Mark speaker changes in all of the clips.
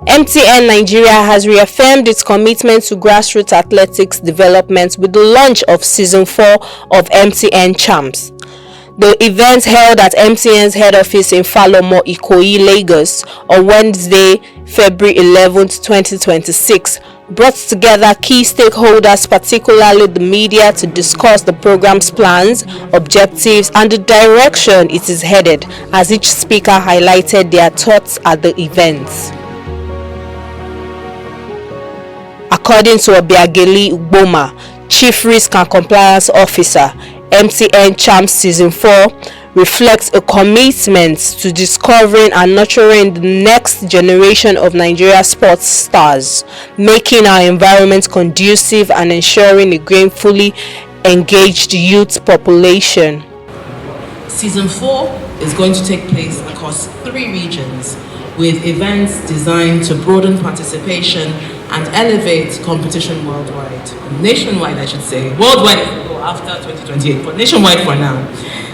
Speaker 1: MTN Nigeria has reaffirmed its commitment to grassroots athletics development with the launch of Season 4 of MTN Champs. The event, held at MTN's head office in Falomo, Ikoyi, Lagos on Wednesday, February 11, 2026, brought together key stakeholders, particularly the media, to discuss the program's plans, objectives, and the direction it is headed, as each speaker highlighted their thoughts at the event. According to Obiageli Ugboma, Chief Risk and Compliance Officer, MTN Champs Season 4 reflects a commitment to discovering and nurturing the next generation of Nigeria sports stars, making our environment conducive and ensuring a gainfully engaged youth population.
Speaker 2: Season 4 is going to take place across 3 regions, with events designed to broaden participation and elevate competition nationwide I should say, worldwide after 2028, but nationwide for now.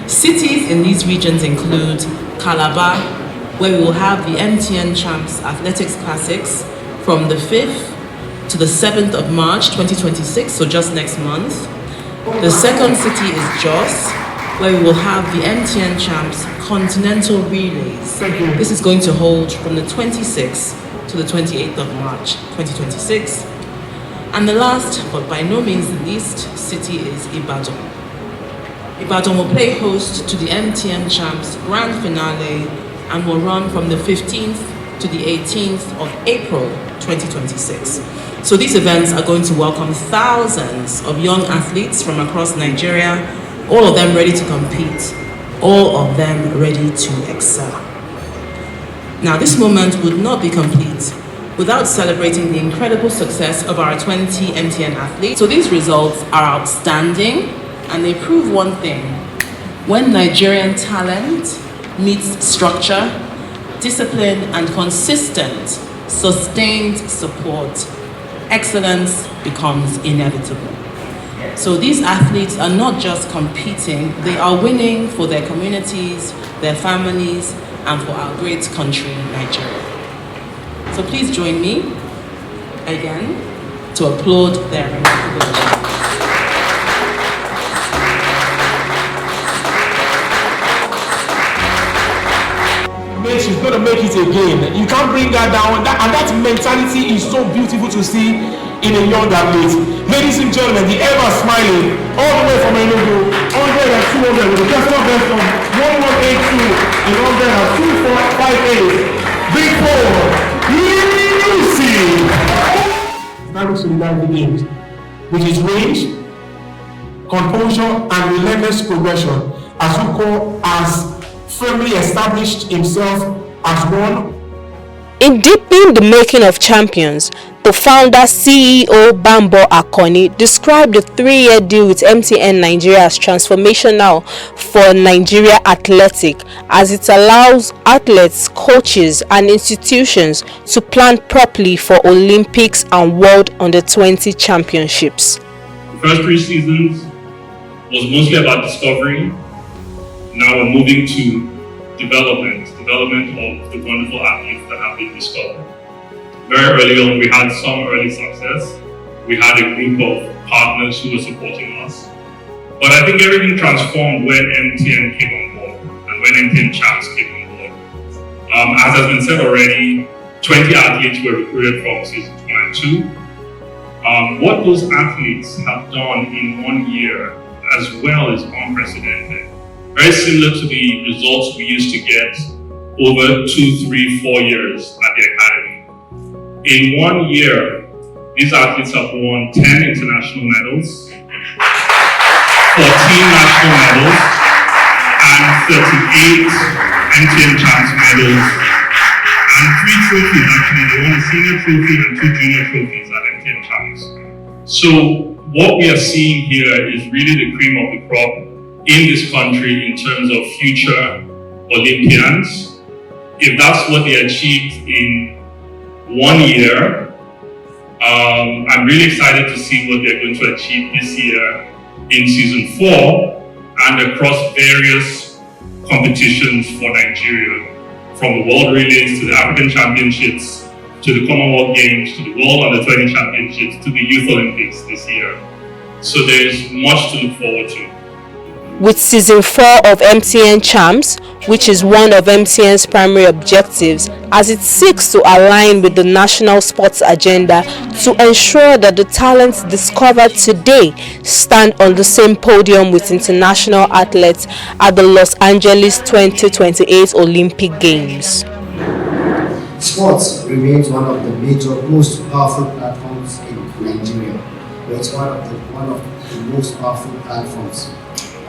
Speaker 2: Cities in these regions include Calabar, where we will have the MTN Champs Athletics Classics from the 5th to the 7th of March 2026, so just next month. The second city is Jos, where we will have the MTN Champs Continental Relays. This is going to hold from the 26th to the 28th of March 2026. And the last, but by no means the least, city is Ibadan. Ibadan will play host to the MTN Champs Grand Finale and will run from the 15th to the 18th of April 2026. So these events are going to welcome thousands of young athletes from across Nigeria, all of them ready to compete, all of them ready to excel. Now, this moment would not be complete without celebrating the incredible success of our 20 MTN athletes. So these results are outstanding, and they prove one thing: when Nigerian talent meets structure, discipline, and consistent, sustained support, excellence becomes inevitable. So these athletes are not just competing, they are winning for their communities, their families, and for our great country, Nigeria. So please join me again to applaud their remarkable achievements.
Speaker 3: She's going to make it again. You can't bring her down. And that mentality is so beautiful to see in a young athlete. Ladies and gentlemen, the ever smiling, all the way from Enugu, 100 and 200, with the personal best from 1182 and 100 and 2458. Big four, Lucy! National Solidarity Games, which is range, composure, and relentless progression, as Uko has firmly established himself as one.
Speaker 1: In deepening the making of champions, the founder CEO Bambo Akoni described the 3-year deal with MTN Nigeria as transformational for Nigeria Athletic, as it allows athletes, coaches, and institutions to plan properly for Olympics and World Under-20 Championships.
Speaker 4: The first 3 seasons was mostly about discovery. Now we're moving to development of the wonderful athletes that have been discovered. Very early on, we had some early success. We had a group of partners who were supporting us. But I think everything transformed when MTN came on board and when MTN Champs came on board. As has been said already, 20 athletes were recruited from seasons 1 and 2. What those athletes have done in 1 year as well is unprecedented. Very similar to the results we used to get over 2, 3, 4 years at the academy. In 1 year, these athletes have won 10 international medals, 14 national medals, and 38 MTN Champs medals, and 3 trophies actually. They won a senior trophy and 2 junior trophies at MTN Champs. So what we are seeing here is really the cream of the crop in this country in terms of future Olympians. If that's what they achieved in 1 year, I'm really excited to see what they're going to achieve this year in season 4 and across various competitions for Nigeria, from the World Relays to the African Championships, to the Commonwealth Games, to the World Under-20 Championships, to the Youth Olympics this year. So there's much to look forward to.
Speaker 1: With Season 4 of MTN Champs, which is one of MTN's primary objectives, as it seeks to align with the national sports agenda to ensure that the talents discovered today stand on the same podium with international athletes at the Los Angeles 2028 Olympic Games.
Speaker 5: Sports remains one of the major, most powerful platforms in Nigeria. It's one of the most powerful platforms.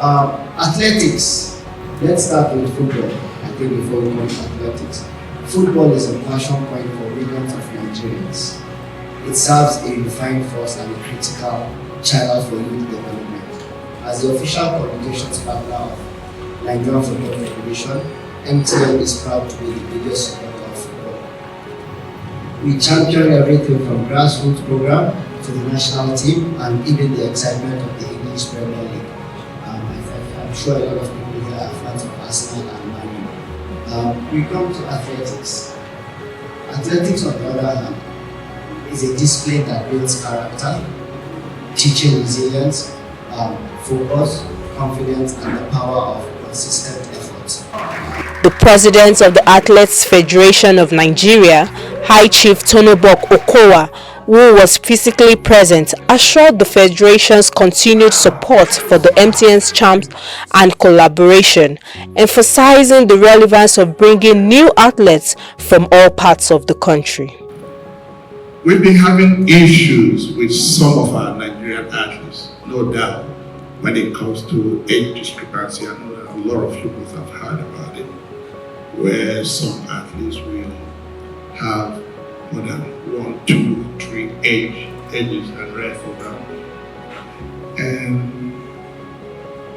Speaker 5: Athletics. Let's start with football. I think before we come to athletics, football is a passion point for millions of Nigerians. It serves a refined force and a critical channel for youth development. As the official communications partner of Nigerian Football Federation, MTN is proud to be the biggest supporter of football. We champion everything from grassroots program to the national team and even the excitement of the English Premier League. I'm sure a lot of people here are fans of Arsenal and Man U. We come to athletics. Athletics, on the other hand, is a discipline that builds character, teaching resilience, focus, confidence, and the power of consistent effort.
Speaker 1: The president of the Athletes Federation of Nigeria, High Chief Tonobok Okowa, who was physically present, assured the Federation's continued support for the MTN's Champs and collaboration, emphasizing the relevance of bringing new athletes from all parts of the country.
Speaker 6: We've been having issues with some of our Nigerian athletes, no doubt, when it comes to age discrepancy. I know that a lot of people have heard about it, where some athletes will have more than 1, 2, 3 ages and rest of them. And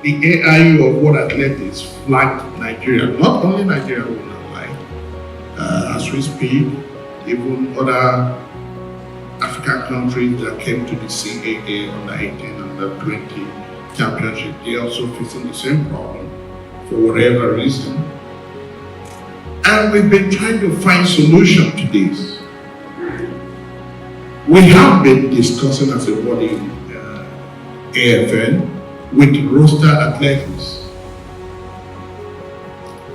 Speaker 6: the AIU of World Athletics flagged Nigeria, not only Nigeria, will not lie. As we speak, even other African countries that came to the CAA under 18, under 20 championship, they also facing the same problem for whatever reason. And we've been trying to find solution to this. We have been discussing as a body AFN with roster athletics,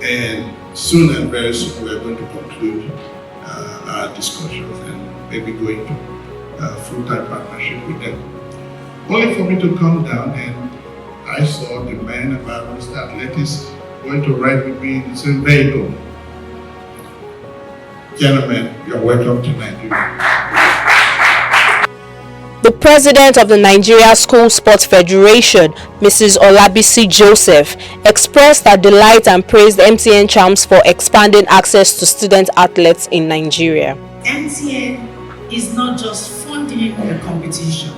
Speaker 6: and soon and very soon we're going to conclude our discussions and maybe go into full-time partnership with them. Only for me to come down and I saw the man about roster athletics going to ride with me in the same vehicle. Gentlemen, you're welcome to Nigeria.
Speaker 1: The president of the Nigeria School Sports Federation, Mrs. Olabisi Joseph, expressed her delight and praised MTN Champs for expanding access to student athletes in Nigeria.
Speaker 7: MTN is not just funding a competition,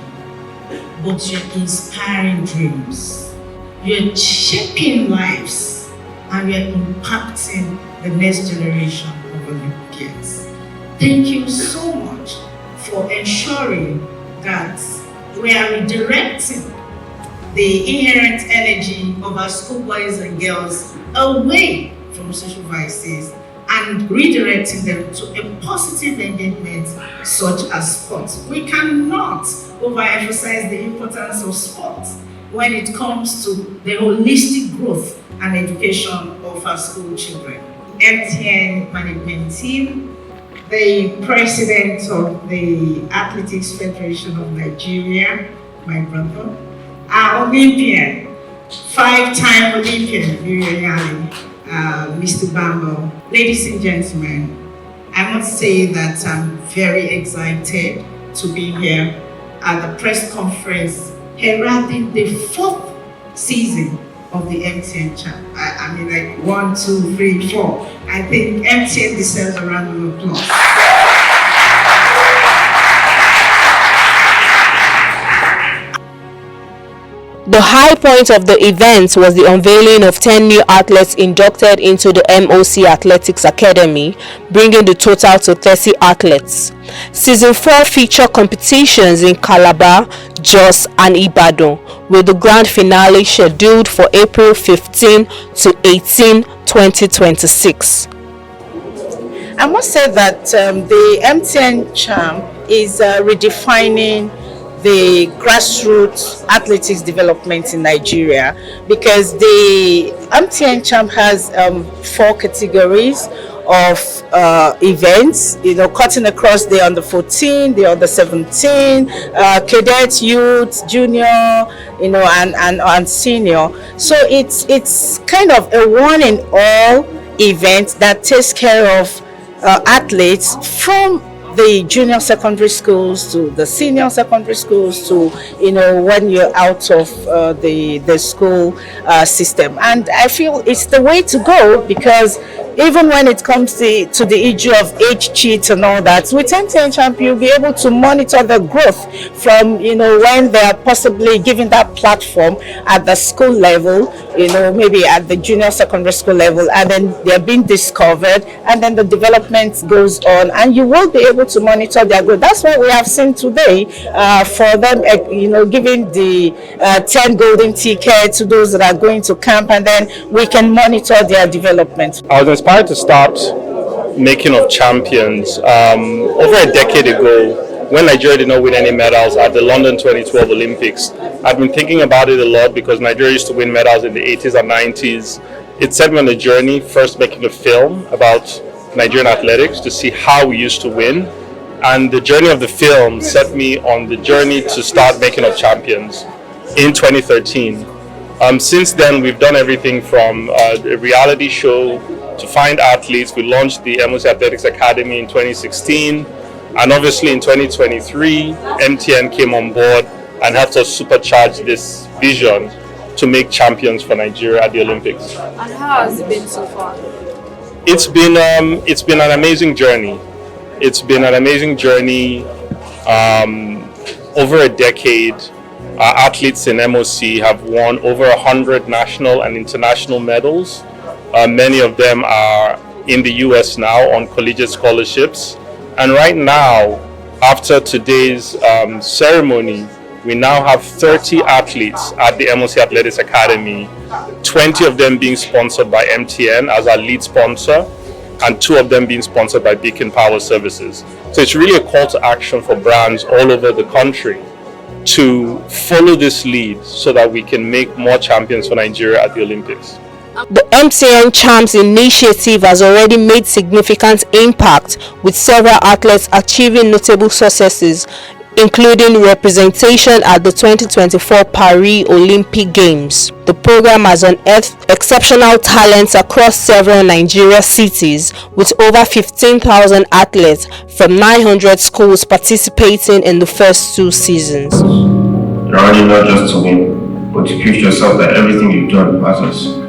Speaker 7: but you're inspiring dreams. You're shaping lives and you're impacting the next generation of Olympians. Thank you so much for ensuring that we are redirecting the inherent energy of our schoolboys and girls away from social vices and redirecting them to a positive engagement such as sports. We cannot overemphasize the importance of sports when it comes to the holistic growth and education of our school children. MTN management team, the president of the Athletics Federation of Nigeria, my brother, our Olympian, 5-time Olympian, Mr. Bambo. Ladies and gentlemen, I must say that I'm very excited to be here at the press conference heralding the 4th season of the MTN Champs. I mean, like 1, 2, 3, 4. I think MTN deserves a round of applause.
Speaker 1: The high point of the event was the unveiling of 10 new athletes inducted into the MOC Athletics Academy, bringing the total to 30 athletes. Season 4 featured competitions in Calabar, Jos and Ibadan, with the grand finale scheduled for April 15 to 18, 2026.
Speaker 7: I must say that the MTN Champ is redefining the grassroots athletics development in Nigeria, because the MTN Champ has 4 categories of events, cutting across the under 14, the under 17, cadet, youth, junior, and senior. So it's kind of a one in all event that takes care of athletes from the junior secondary schools to the senior secondary schools to when you're out of the school system. And I feel it's the way to go, because even when it comes to the issue of age cheat and all that, with MTN Champ you'll be able to monitor the growth from when they are possibly given that platform at the school level, maybe at the junior secondary school level, and then they're being discovered, and then the development goes on, and you will be able to monitor their growth. That's what we have seen today, for them, giving the 10 golden tickets to those that are going to camp, and then we can monitor their development.
Speaker 8: I was inspired to start making of champions over a decade ago, when Nigeria did not win any medals at the London 2012 Olympics. I've been thinking about it a lot, because Nigeria used to win medals in the 80s and 90s. It set me on a journey, first making a film about Nigerian athletics to see how we used to win. And the journey of the film set me on the journey to start making of champions in 2013. Since then, we've done everything from a reality show to find athletes. We launched the MOC Athletics Academy in 2016. And obviously in 2023, MTN came on board and helped us supercharge this vision to make champions for Nigeria at the Olympics.
Speaker 9: And how has it been so far?
Speaker 8: It's been an amazing journey. It's been an amazing journey. Over a decade, our athletes in MOC have won over 100 national and international medals. Many of them are in the US now on collegiate scholarships. And right now, after today's ceremony, we now have 30 athletes at the MOC Athletics Academy, 20 of them being sponsored by MTN as our lead sponsor, and 2 of them being sponsored by Beacon Power Services. So it's really a call to action for brands all over the country to follow this lead so that we can make more champions for Nigeria at the Olympics.
Speaker 1: The MTN Champs initiative has already made significant impact, with several athletes achieving notable successes, including representation at the 2024 Paris Olympic Games. The program has unearthed exceptional talents across several Nigeria cities, with over 15,000 athletes from 900 schools participating in the first 2 seasons.
Speaker 10: You're running not just to win, but to prove yourself that everything you've done matters.